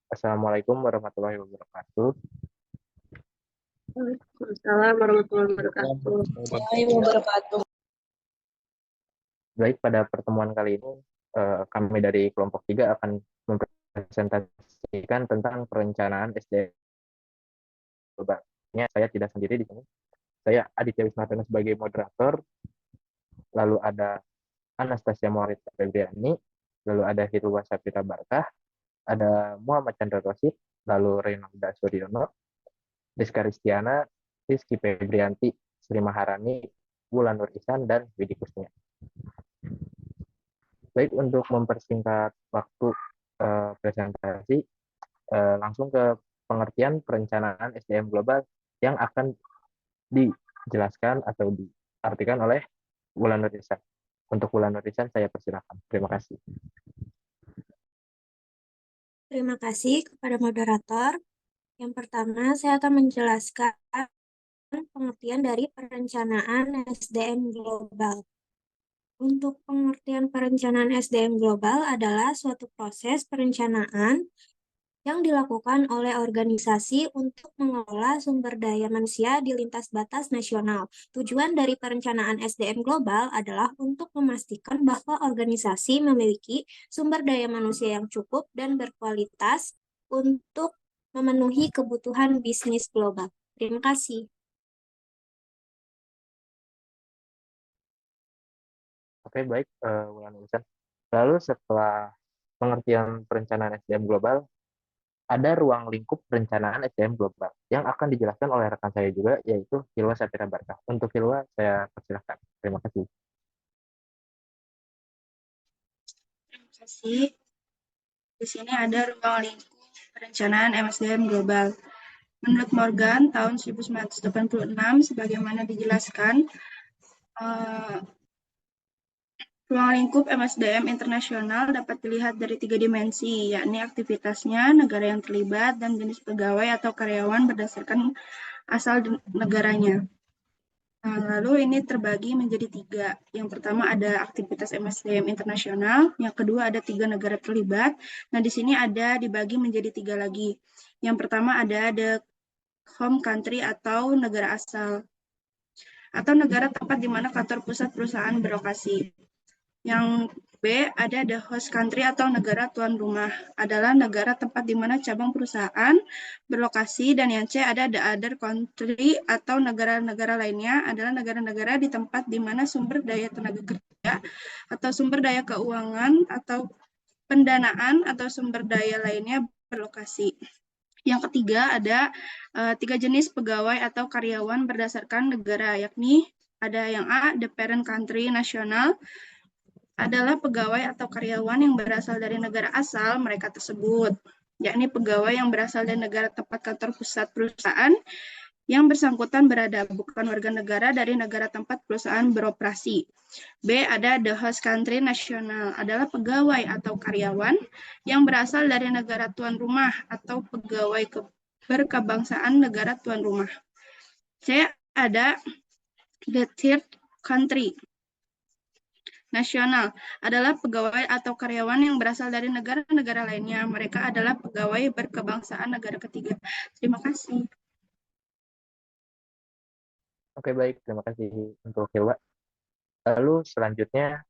Assalamualaikum warahmatullahi wabarakatuh. Waalaikumsalam warahmatullahi wabarakatuh. Waalaikumsalam wabarakatuh. Baik, pada pertemuan kali ini kami dari kelompok 3 akan mempresentasikan tentang perencanaan SDM global. Saya tidak sendiri di sini. Saya Aditya Wisnatana sebagai moderator, lalu ada Anastasia Maurita Febriani, lalu ada Hirwa Sapira Barkah, ada Muhammad Chandra Rosid, lalu Renalda Suryono, Rizka Ristiana, Rizky Febrianti, Sri Maharani, Wulan Nur Ihsan, dan Widi Kusnia. Baik, untuk mempersingkat waktu presentasi, langsung ke pengertian perencanaan SDM global yang akan dijelaskan atau diartikan oleh Wulan Nur Ihsan. Untuk Wulan Nur Ihsan, saya persilakan. Terima kasih. Terima kasih kepada moderator. Yang pertama, saya akan menjelaskan pengertian dari perencanaan SDM global. Untuk pengertian perencanaan SDM global adalah suatu proses perencanaan yang dilakukan oleh organisasi untuk mengelola sumber daya manusia di lintas batas nasional. Tujuan dari perencanaan SDM global adalah untuk memastikan bahwa organisasi memiliki sumber daya manusia yang cukup dan berkualitas untuk memenuhi kebutuhan bisnis global. Terima kasih. Oke, baik, Wulan Nur Ihsan. Lalu setelah pengertian perencanaan SDM global, ada ruang lingkup perencanaan SDM global yang akan dijelaskan oleh rekan saya juga, yaitu Hilwa Sapira Barkah. Untuk Hilwa, saya persilahkan. Terima kasih. Terima kasih. Di sini ada ruang lingkup perencanaan MSDM global. Menurut Morgan, tahun 1986, sebagaimana dijelaskan, ruang lingkup MSDM internasional dapat dilihat dari 3 dimensi, yakni aktivitasnya, negara yang terlibat, dan jenis pegawai atau karyawan berdasarkan asal negaranya. Nah, lalu ini terbagi menjadi 3. Yang pertama ada aktivitas MSDM internasional, yang kedua ada 3 negara terlibat. Nah, di sini ada dibagi menjadi 3 lagi. Yang pertama ada the home country atau negara asal, atau negara tempat di mana kantor pusat perusahaan berlokasi. Yang B ada the host country atau negara tuan rumah, adalah negara tempat di mana cabang perusahaan berlokasi. Dan yang C ada the other country atau negara-negara lainnya, adalah negara-negara di tempat di mana sumber daya tenaga kerja atau sumber daya keuangan atau pendanaan atau sumber daya lainnya berlokasi. Yang ketiga ada 3 jenis pegawai atau karyawan berdasarkan negara, yakni ada yang A, the parent country nasional, adalah pegawai atau karyawan yang berasal dari negara asal mereka tersebut, yakni pegawai yang berasal dari negara tempat kantor pusat perusahaan yang bersangkutan berada, bukan warga negara dari negara tempat perusahaan beroperasi. B, ada the host country nasional, adalah pegawai atau karyawan yang berasal dari negara tuan rumah atau pegawai berkebangsaan negara tuan rumah. C, ada the third country nasional, adalah pegawai atau karyawan yang berasal dari negara-negara lainnya. Mereka adalah pegawai berkebangsaan negara ketiga. Terima kasih. Oke, baik. Terima kasih untuk Hilwa. Lalu selanjutnya,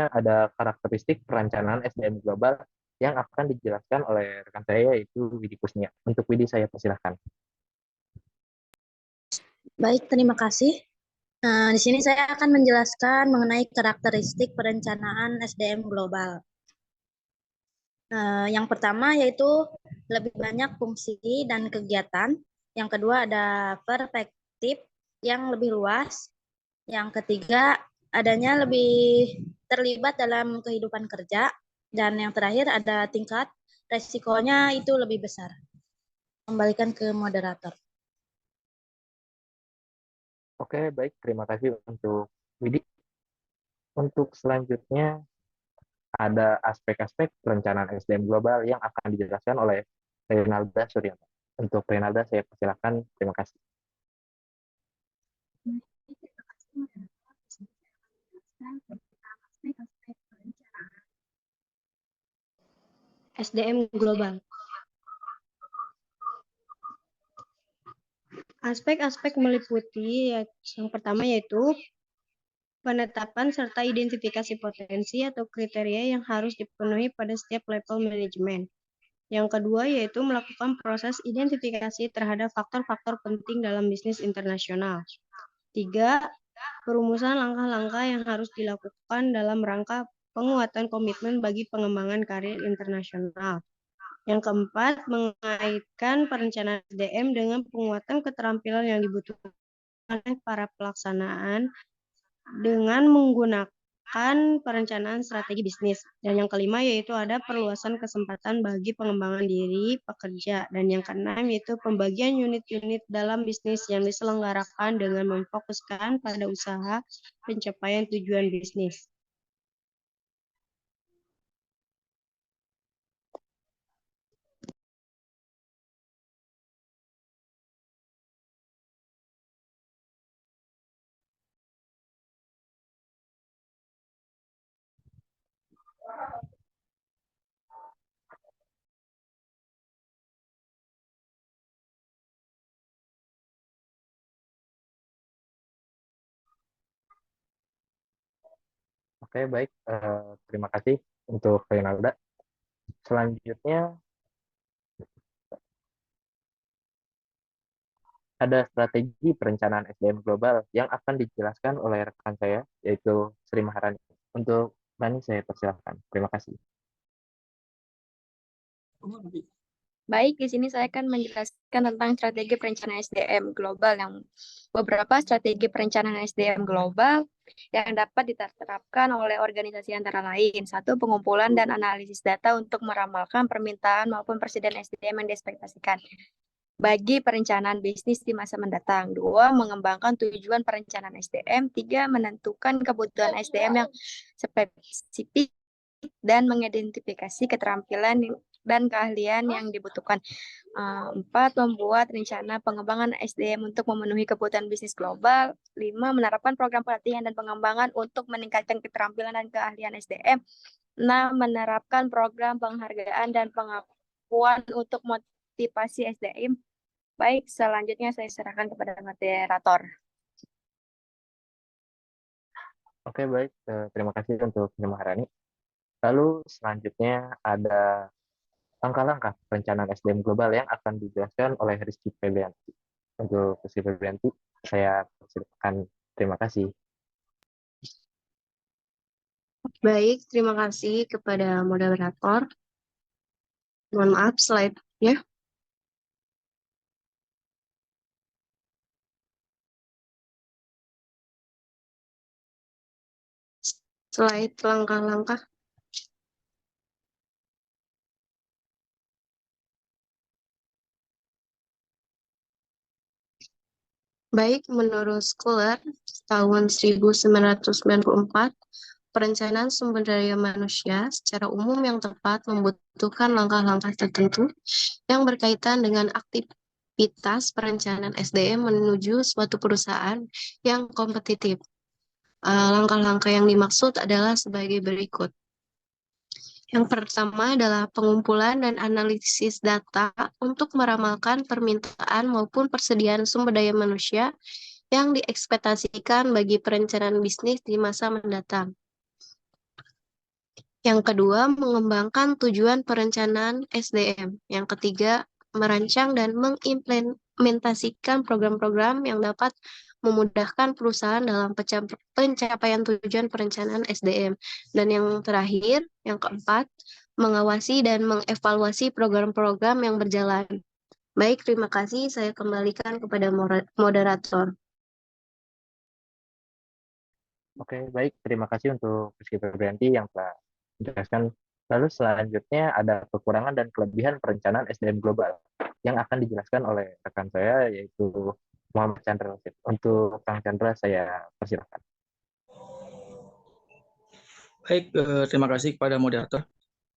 ada karakteristik perencanaan SDM global yang akan dijelaskan oleh rekan saya, yaitu Widi Kusnia. Untuk Widi, saya persilahkan. Baik, terima kasih. Nah, di sini saya akan menjelaskan mengenai karakteristik perencanaan SDM global. Yang pertama yaitu lebih banyak fungsi dan kegiatan. Yang kedua ada perspektif yang lebih luas. Yang ketiga adanya lebih terlibat dalam kehidupan kerja. Dan yang terakhir ada tingkat resikonya itu lebih besar. Kembalikan ke moderator. Oke, baik. Terima kasih untuk Widi. Untuk selanjutnya, ada aspek-aspek perencanaan SDM global yang akan dijelaskan oleh Renalda Suryono. Untuk Renalda saya persilakan. Terima kasih. SDM global. Aspek-aspek meliputi yang pertama yaitu penetapan serta identifikasi potensi atau kriteria yang harus dipenuhi pada setiap level manajemen. Yang kedua yaitu melakukan proses identifikasi terhadap faktor-faktor penting dalam bisnis internasional. 3. Perumusan langkah-langkah yang harus dilakukan dalam rangka penguatan komitmen bagi pengembangan karir internasional. Yang keempat, mengaitkan perencanaan SDM dengan penguatan keterampilan yang dibutuhkan oleh para pelaksanaan dengan menggunakan perencanaan strategi bisnis. Dan yang kelima yaitu ada perluasan kesempatan bagi pengembangan diri pekerja. Dan yang keenam yaitu pembagian unit-unit dalam bisnis yang diselenggarakan dengan memfokuskan pada usaha pencapaian tujuan bisnis. Oke, baik. Terima kasih untuk Renalda. Selanjutnya ada strategi perencanaan SDM global yang akan dijelaskan oleh rekan saya, yaitu Sri Maharani. Untuk Rani saya persilahkan. Terima kasih. Baik, di sini saya akan menjelaskan tentang strategi perencanaan SDM global yang beberapa strategi perencanaan SDM global yang dapat diterapkan oleh organisasi antara lain. 1. Pengumpulan dan analisis data untuk meramalkan permintaan maupun persediaan SDM yang diekspektasikan bagi perencanaan bisnis di masa mendatang. 2. Mengembangkan tujuan perencanaan SDM. 3. Menentukan kebutuhan SDM yang spesifik dan mengidentifikasi keterampilan dan keahlian yang dibutuhkan. 4. Membuat rencana pengembangan SDM untuk memenuhi kebutuhan bisnis global. 5. Menerapkan program pelatihan dan pengembangan untuk meningkatkan keterampilan dan keahlian SDM. 6. Menerapkan program penghargaan dan pengakuan untuk motivasi SDM. Baik, selanjutnya saya serahkan kepada moderator. Oke, baik. Terima kasih untuk Sri Maharani. Lalu selanjutnya ada langkah-langkah perencanaan SDM global yang akan dijelaskan oleh Rizky Febrianti. Untuk Rizky Febrianti, saya persilakan. Terima kasih. Baik, terima kasih kepada moderator. Mohon maaf slide-nya. Slide langkah-langkah. Baik, menurut Scholar, tahun 1994, perencanaan sumber daya manusia secara umum yang tepat membutuhkan langkah-langkah tertentu yang berkaitan dengan aktivitas perencanaan SDM menuju suatu perusahaan yang kompetitif. Langkah-langkah yang dimaksud adalah sebagai berikut. Yang pertama adalah pengumpulan dan analisis data untuk meramalkan permintaan maupun persediaan sumber daya manusia yang diekspektasikan bagi perencanaan bisnis di masa mendatang. Yang kedua, mengembangkan tujuan perencanaan SDM. Yang ketiga, merancang dan mengimplementasikan program-program yang dapat memudahkan perusahaan dalam pencapaian tujuan perencanaan SDM. Dan yang terakhir, yang keempat, mengawasi dan mengevaluasi program-program yang berjalan. Baik, terima kasih. Saya kembalikan kepada moderator. Oke, baik. Terima kasih untuk Rizky Febrianti yang telah menjelaskan. Lalu selanjutnya ada kekurangan dan kelebihan perencanaan SDM global yang akan dijelaskan oleh rekan saya, yaitu Muhammad Chandra. Untuk Kang Chandra, saya persilakan. Baik, terima kasih kepada moderator.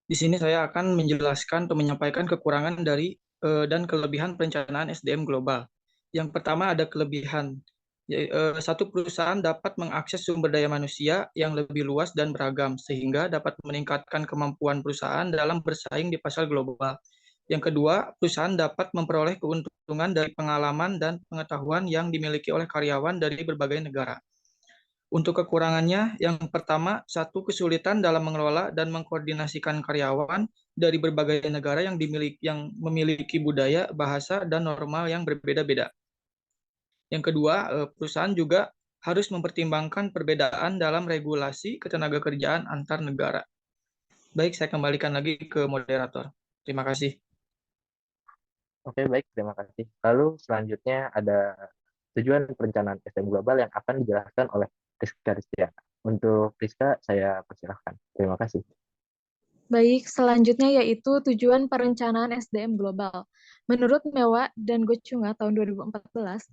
Di sini saya akan menjelaskan atau menyampaikan kekurangan dari dan kelebihan perencanaan SDM global. Yang pertama ada kelebihan. Satu perusahaan dapat mengakses sumber daya manusia yang lebih luas dan beragam, sehingga dapat meningkatkan kemampuan perusahaan dalam bersaing di pasar global. Yang kedua, perusahaan dapat memperoleh keuntungan dari pengalaman dan pengetahuan yang dimiliki oleh karyawan dari berbagai negara. Untuk kekurangannya, yang pertama, satu kesulitan dalam mengelola dan mengkoordinasikan karyawan dari berbagai negara yang memiliki budaya, bahasa, dan normal yang berbeda-beda. Yang kedua, perusahaan juga harus mempertimbangkan perbedaan dalam regulasi ketenagakerjaan antar negara. Baik, saya kembalikan lagi ke moderator. Terima kasih. Oke, baik, terima kasih. Lalu selanjutnya ada tujuan perencanaan SDM global yang akan dijelaskan oleh Rizka Rizkyana. Untuk Rizka, saya persilahkan. Terima kasih. Baik, selanjutnya yaitu tujuan perencanaan SDM global. Menurut Mewa dan Gochunga tahun 2014,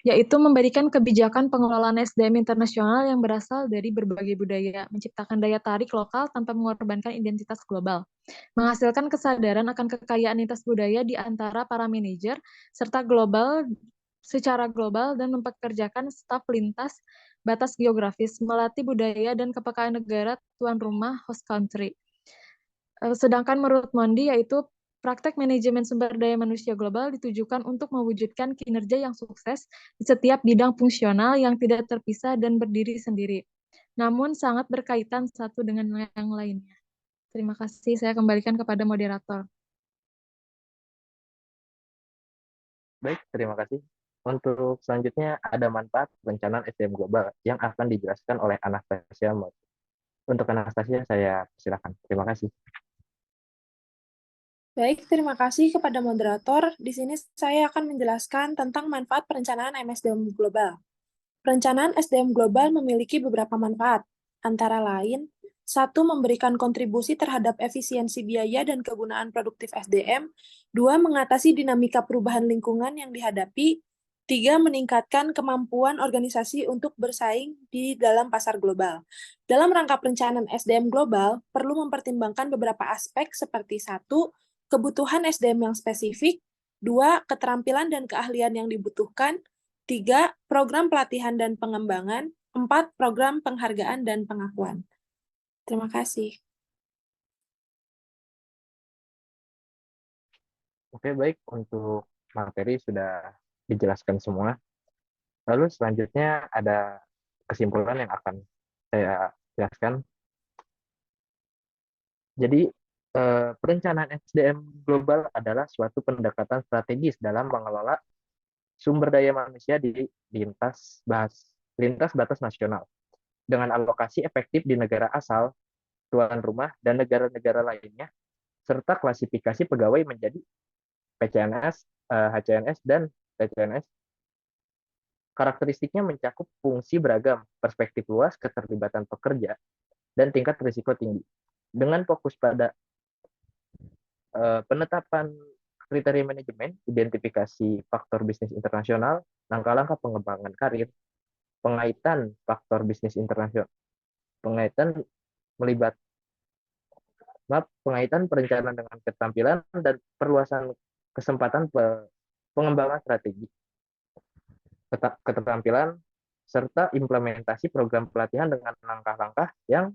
yaitu memberikan kebijakan pengelolaan SDM internasional yang berasal dari berbagai budaya, menciptakan daya tarik lokal tanpa mengorbankan identitas global, menghasilkan kesadaran akan kekayaan lintas budaya di antara para manajer, serta secara global, dan mempekerjakan staf lintas batas geografis, melatih budaya dan kepekaan negara tuan rumah host country. Sedangkan menurut Mondi, yaitu praktek manajemen sumber daya manusia global ditujukan untuk mewujudkan kinerja yang sukses di setiap bidang fungsional yang tidak terpisah dan berdiri sendiri, namun sangat berkaitan satu dengan yang lainnya. Terima kasih, saya kembalikan kepada moderator. Baik, terima kasih. Untuk selanjutnya ada manfaat perencanaan SDM global yang akan dijelaskan oleh Anastasia. Untuk Anastasia, saya silakan. Terima kasih. Baik, terima kasih kepada moderator. Di sini saya akan menjelaskan tentang manfaat perencanaan MSDM global. Perencanaan SDM global memiliki beberapa manfaat, antara lain, 1. Memberikan kontribusi terhadap efisiensi biaya dan kegunaan produktif SDM, 2. Mengatasi dinamika perubahan lingkungan yang dihadapi, 3. Meningkatkan kemampuan organisasi untuk bersaing di dalam pasar global. Dalam rangka perencanaan SDM global, perlu mempertimbangkan beberapa aspek seperti 1. Kebutuhan SDM yang spesifik, 2. Keterampilan dan keahlian yang dibutuhkan, 3. Program pelatihan dan pengembangan, 4. Program penghargaan dan pengakuan. Terima kasih. Oke, baik. Untuk materi sudah dijelaskan semua. Lalu selanjutnya ada kesimpulan yang akan saya jelaskan. Jadi, perencanaan SDM global adalah suatu pendekatan strategis dalam mengelola sumber daya manusia di lintas batas nasional dengan alokasi efektif di negara asal, tuan rumah, dan negara-negara lainnya, serta klasifikasi pegawai menjadi PCNS, HCNS, dan PCNS. Karakteristiknya mencakup fungsi beragam, perspektif luas, keterlibatan pekerja, dan tingkat risiko tinggi. Dengan fokus pada penetapan kriteria manajemen, identifikasi faktor bisnis internasional, langkah-langkah pengembangan karir, pengaitan faktor bisnis internasional, pengaitan perencanaan dengan keterampilan dan perluasan kesempatan pengembangan strategi, keterampilan, serta implementasi program pelatihan dengan langkah-langkah yang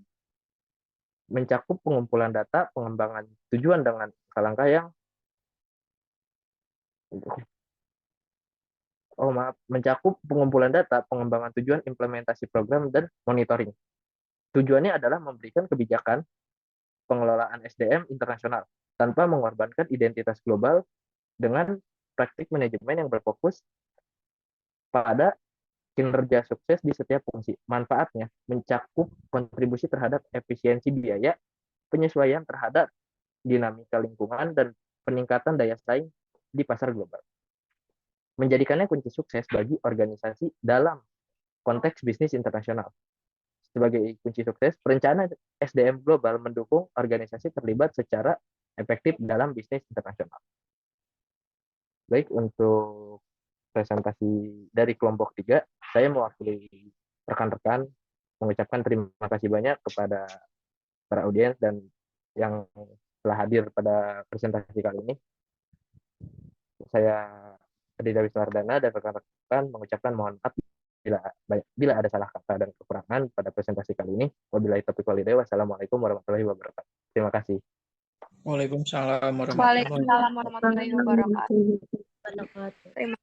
mencakup pengumpulan data, pengembangan tujuan dengan langkah yang mencakup pengumpulan data, pengembangan tujuan, implementasi program, dan monitoring. Tujuannya adalah memberikan kebijakan pengelolaan SDM internasional tanpa mengorbankan identitas global dengan praktik manajemen yang berfokus pada kinerja sukses di setiap fungsi. Manfaatnya mencakup kontribusi terhadap efisiensi biaya, penyesuaian terhadap dinamika lingkungan, dan peningkatan daya saing di pasar global. Menjadikannya kunci sukses bagi organisasi dalam konteks bisnis internasional. Sebagai kunci sukses, perencanaan SDM global mendukung organisasi terlibat secara efektif dalam bisnis internasional. Baik, untuk presentasi dari kelompok 3, saya mewakili rekan-rekan mengucapkan terima kasih banyak kepada para audiens dan yang telah hadir pada presentasi kali ini. Saya Adi Dawi Suardana dan rekan-rekan mengucapkan mohon maaf bila ada salah kata dan kekurangan pada presentasi kali ini. Wabillahi taufiq wal hidayah. Wassalamualaikum warahmatullahi wabarakatuh. Terima kasih. Waalaikumsalam warahmatullahi wabarakatuh. Waalaikumsalam warahmatullahi wabarakatuh. Terima